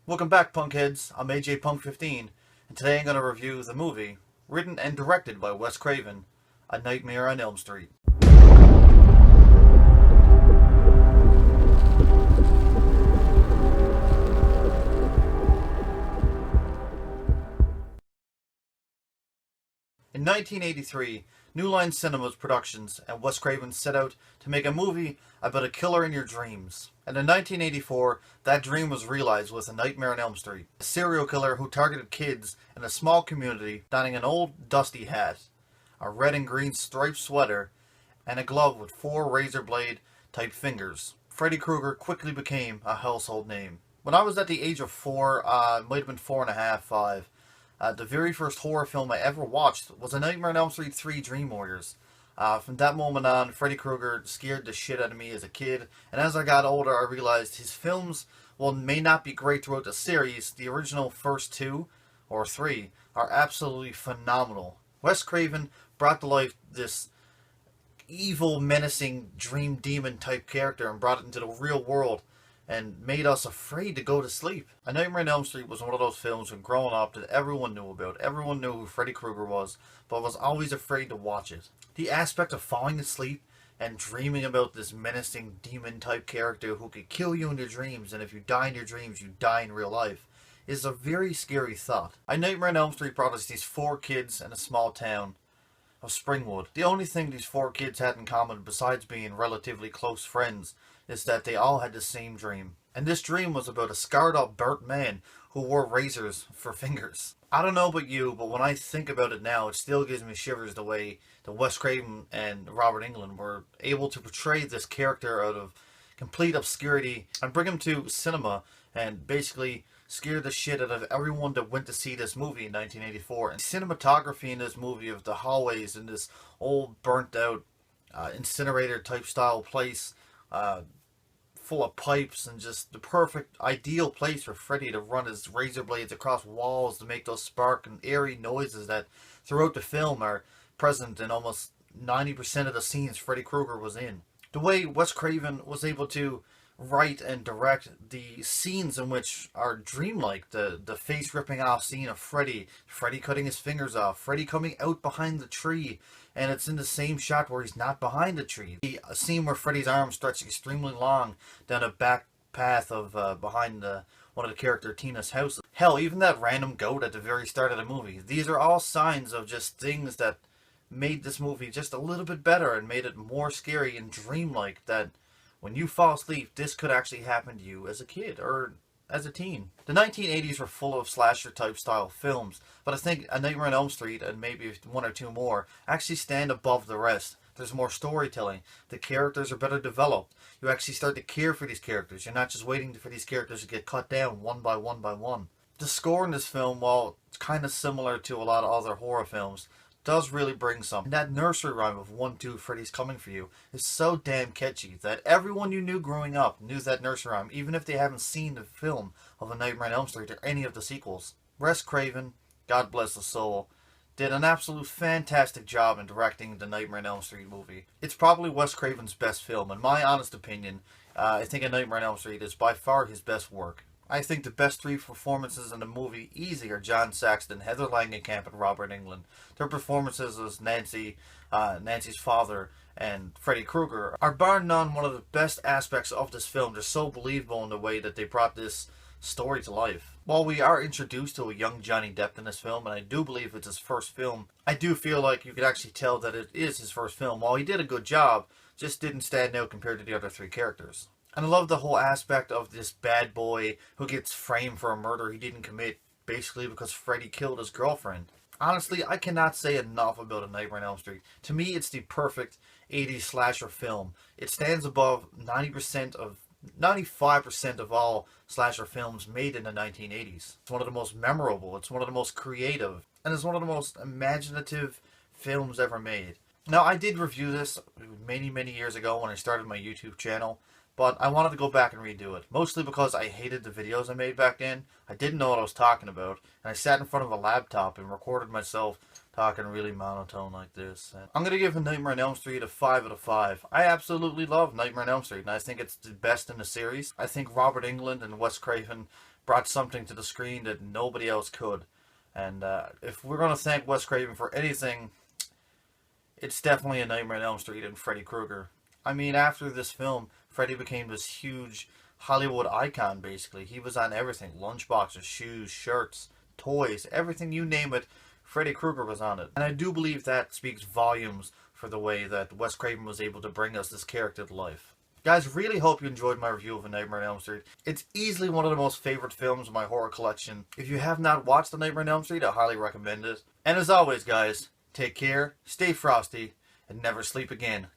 Welcome back, punkheads. I'm AJ Punk 15, and today I'm going to review the movie, written and directed by Wes Craven, A Nightmare on Elm Street. In 1983, New Line Cinema's Productions and Wes Craven set out to make a movie about a killer in your dreams. And in 1984, that dream was realized with A Nightmare on Elm Street, a serial killer who targeted kids in a small community, donning an old, dusty hat, a red and green striped sweater, and a glove with 4 razor blade type fingers. Freddy Krueger quickly became a household name. When I was at the age of 4, might have been 4.5, 5, the very first horror film I ever watched was A Nightmare on Elm Street 3 Dream Warriors. From that moment on, Freddy Krueger scared the shit out of me as a kid, and as I got older I realized his films, while may not be great throughout the series, the original first 2 or 3 are absolutely phenomenal. Wes Craven brought to life this evil, menacing dream demon type character and brought it into the real world and made us afraid to go to sleep. A Nightmare on Elm Street was one of those films when growing up that everyone knew about. Everyone knew who Freddy Krueger was, but was always afraid to watch it. The aspect of falling asleep and dreaming about this menacing demon type character who could kill you in your dreams, and if you die in your dreams, you die in real life, is a very scary thought. A Nightmare on Elm Street brought us these 4 kids in a small town of Springwood. The only thing these 4 kids had in common, besides being relatively close friends, is that they all had the same dream. And this dream was about a scarred up burnt man who wore razors for fingers. I don't know about you, but when I think about it now, it still gives me shivers the way that Wes Craven and Robert Englund were able to portray this character out of complete obscurity and bring him to cinema and basically scare the shit out of everyone that went to see this movie in 1984. And cinematography in this movie of the hallways in this old burnt out incinerator type style place, full of pipes, and just the perfect ideal place for Freddy to run his razor blades across walls to make those spark and eerie noises that throughout the film are present in almost 90% of the scenes Freddy Krueger was in. The way Wes Craven was able to write and direct the scenes in which are dreamlike, the face ripping off scene of Freddy cutting his fingers off, Freddy coming out behind the tree, and it's in the same shot where he's not behind the tree. The scene where Freddy's arms stretch extremely long down a back path of behind one of the character Tina's house. Hell, even that random goat at the very start of the movie. These are all signs of just things that made this movie just a little bit better and made it more scary and dreamlike, that when you fall asleep, this could actually happen to you as a kid or as a teen. The 1980s were full of slasher type style films, but I think A Nightmare on Elm Street and maybe 1 or 2 more actually stand above the rest. There's more storytelling. The characters are better developed. You actually start to care for these characters. You're not just waiting for these characters to get cut down one by one by one. The score in this film, while it's kind of similar to a lot of other horror films, does really bring some. And that nursery rhyme of 1, 2, Freddy's coming for you is so damn catchy that everyone you knew growing up knew that nursery rhyme, even if they haven't seen the film of A Nightmare on Elm Street or any of the sequels. Wes Craven, God bless his soul, did an absolute fantastic job in directing the Nightmare on Elm Street movie. It's probably Wes Craven's best film. In my honest opinion, I think A Nightmare on Elm Street is by far his best work. I think the best 3 performances in the movie easy are John Saxon, Heather Langenkamp, and Robert Englund. Their performances as Nancy's father, and Freddy Krueger are bar none one of the best aspects of this film. They're so believable in the way that they brought this story to life. While we are introduced to a young Johnny Depp in this film, and I do believe it's his first film, I do feel like you could actually tell that it is his first film. While he did a good job, just didn't stand out compared to the other 3 characters. And I love the whole aspect of this bad boy who gets framed for a murder he didn't commit, basically because Freddy killed his girlfriend. Honestly, I cannot say enough about A Nightmare on Elm Street. To me, it's the perfect 80s slasher film. It stands above 95% of all slasher films made in the 1980s. It's one of the most memorable, it's one of the most creative, and it's one of the most imaginative films ever made. Now, I did review this many, many years ago when I started my YouTube channel, but I wanted to go back and redo it, mostly because I hated the videos I made back then. I didn't know what I was talking about, and I sat in front of a laptop and recorded myself talking really monotone like this. And I'm going to give Nightmare on Elm Street a 5 out of 5. I absolutely love Nightmare on Elm Street, and I think it's the best in the series. I think Robert Englund and Wes Craven brought something to the screen that nobody else could. And if we're going to thank Wes Craven for anything, it's definitely A Nightmare on Elm Street and Freddy Krueger. I mean, after this film, Freddy became this huge Hollywood icon, basically. He was on everything. Lunchboxes, shoes, shirts, toys, everything you name it, Freddy Krueger was on it. And I do believe that speaks volumes for the way that Wes Craven was able to bring us this character to life. Guys, really hope you enjoyed my review of A Nightmare on Elm Street. It's easily one of the most favorite films in my horror collection. If you have not watched A Nightmare on Elm Street, I highly recommend it. And as always, guys, take care, stay frosty, and never sleep again.